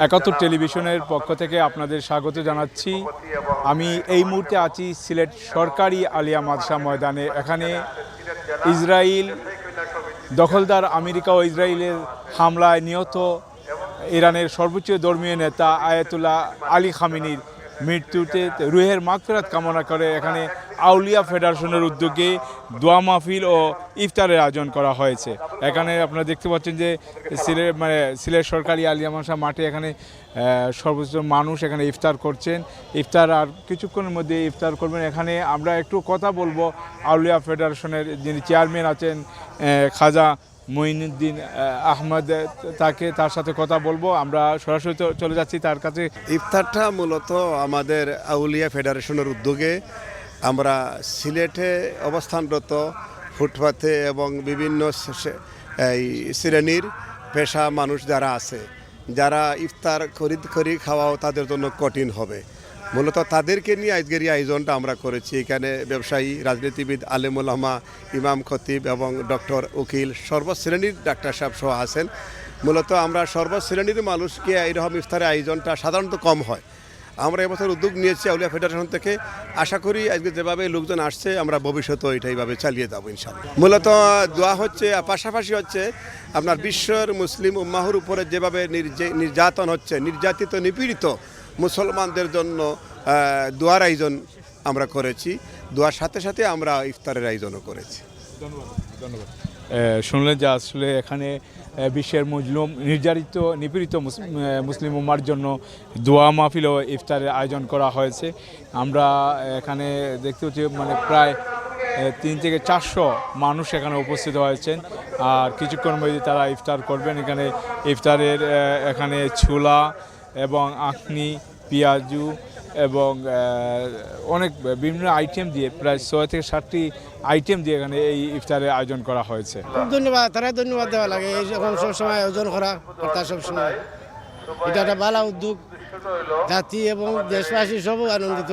একাত্তর টেলিভিশনের পক্ষ থেকে আপনাদের স্বাগত জানাচ্ছি। আমি এই মুহূর্তে আছি সিলেট সরকারি আলিয়া মাদ্রাসা ময়দানে। এখানে ইসরায়েল দখলদার আমেরিকা ও ইসরায়েলের হামলায় নিহত ইরানের সর্বোচ্চ ধর্মীয় নেতা আয়াতুল্লাহ আলী খামেনির মৃত্যুতে রুহের মাগফিরাত কামনা করে এখানে আউলিয়া ফেডারেশনের উদ্যোগে দোয়া মাহফিল ও ইফতারের আয়োজন করা হয়েছে। এখানে আপনারা দেখতে পাচ্ছেন যে সিলেট সরকারি আলিয়া মাদ্রাসা মাঠে এখানে সর্বোচ্চ মানুষ এখানে ইফতার করছেন। ইফতার আর কিছুক্ষণের মধ্যে ইফতার করবেন। এখানে আমরা একটু কথা বলবো আউলিয়া ফেডারেশনের যিনি চেয়ারম্যান আছেন খাজা মঈনুদ্দিন আহমদ, তার সাথে কথা বলবো। আমরা সরাসরি চলে যাচ্ছি তার কাছে। ইফতারটা মূলত আমাদের আউলিয়া ফেডারেশনের উদ্যোগে আমরা সিলেটে অবস্থানরত ফুটপাথে এবং বিভিন্ন এই শ্রেণীর পেশা মানুষ যারা আছে, যারা ইফতার খরিদ করে খাওয়াও তাদের জন্য কঠিন হবে, মূলত তাদেরকে নিয়ে আজকের এই আয়োজনটা আমরা করেছি। এখানে ব্যবসায়ী, রাজনীতিবিদ, আলেম ওলামা, ইমাম খতিব এবং ডক্টর উকিল সর্বশ্রেণীর ডাক্তার সাহেব সহ আছেন। মূলত আমরা সর্বশ্রেণীর মানুষকে এইরকম ইফতারের আয়োজনটা সাধারণত কম হয়। আমরা এবছর উদ্যোগ নিয়েছি আউলিয়া ফেডারেশন থেকে। আশা করি আজকে যেভাবে লোকজন আসছে আমরা ভবিষ্যতেও এইভাবে চালিয়ে যাবো ইনশাআল্লাহ। মূলত দোয়া হচ্ছে, পাশাপাশি হচ্ছে আপনার বিশ্বের মুসলিম উম্মাহর উপরে যেভাবে নির্যাতন হচ্ছে, নির্যাতিত নিপীড়িত মুসলমানদের জন্য দোয়ার আয়োজন আমরা করেছি। দোয়ার সাথে সাথে আমরা ইফতারের আয়োজনও করেছি। ধন্যবাদ। শুনলেন যে আসলে এখানে বিশ্বের নির্যাতিত নিপীড়িত মুসলিম উম্মার জন্য দোয়া মাহফিল ও ইফতারের আয়োজন করা হয়েছে। আমরা এখানে দেখতে পাচ্ছি প্রায় 300 থেকে 400 মানুষ এখানে উপস্থিত হয়েছেন। আর কিছুক্ষণ মধ্যে তারা ইফতার করবেন। এখানে ইফতারের এখানে ছোলা এবং আখনি, পেঁয়াজু এবং অনেক বিভিন্ন আইটেম দিয়ে প্রায় 6 থেকে 7টি আইটেম দিয়ে এখানে এই ইফতারের আয়োজন করা হয়েছে। ধন্যবাদ, তারা ধন্যবাদ দেওয়া লাগে এইরকম সবসময় আয়োজন করা কথা। সবসময় এটা একটা ভালো উদ্যোগ, জাতি এবং দেশবাসী সব আনন্দিত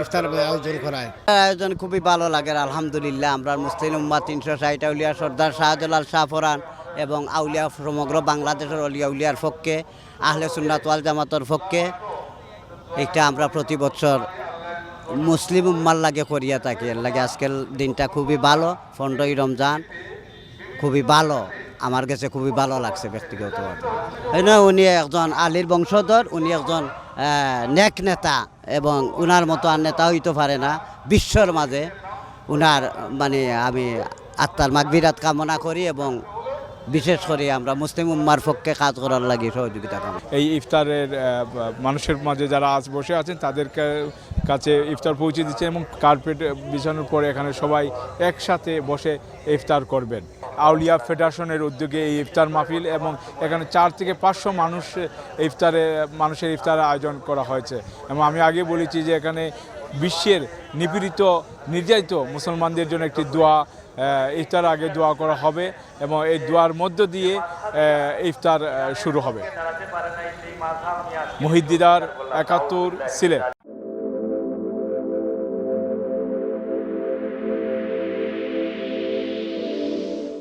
ইফতার আয়োজন করায়। আয়োজন খুবই ভালো লাগে আলহামদুলিল্লাহ। আমরা মুসলিম উম্মাহ 360 আউলিয়া সর্দার শাহজালাল শাহফরান এবং আউলিয়া সমগ্র বাংলাদেশের আউলিয়ার পক্ষে, আহলে সুন্নাত ওয়াল জামাতের পক্ষে এটা আমরা প্রতি বছর মুসলিম উম্মার লাগে করিয়া থাকি। এর লাগে আজকের দিনটা খুবই ভালো। 15ই রমজান খুবই ভালো, আমার কাছে খুবই ভালো লাগছে ব্যক্তিগতভাবে। উনি একজন আলীর বংশধর, উনি একজন নেক নেতা এবং উনার মতো আর নেতা হইতে পারে না বিশ্বর মাঝে। উনার আমি আত্মার মাগফিরাত কামনা করি এবং বিশেষ করে আমরা মুসলিম উম্মার পক্ষে কাজ করার লাগে সহযোগিতা করি। এই ইফতারের মানুষের মাঝে যারা আজ বসে আছেন তাদের কাছে ইফতার পৌঁছে দিচ্ছে এবং কার্পেট বিছানোর পরে এখানে সবাই একসাথে বসে ইফতার করবেন। আউলিয়া ফেডারেশনের উদ্যোগে এই ইফতার মাহফিল এবং এখানে 4 থেকে 500 মানুষের ইফতারের আয়োজন করা হয়েছে। এবং আমি আগে বলেছি যে এখানে বিশ্বের নির্যাতিত মুসলমানদের জন্য একটি দোয়া, ইফতার আগে দোয়া করা হবে এবং এই দোয়ার মধ্য দিয়ে ইফতার শুরু হবে। মহিদ্দিদার, 71, সিলেট।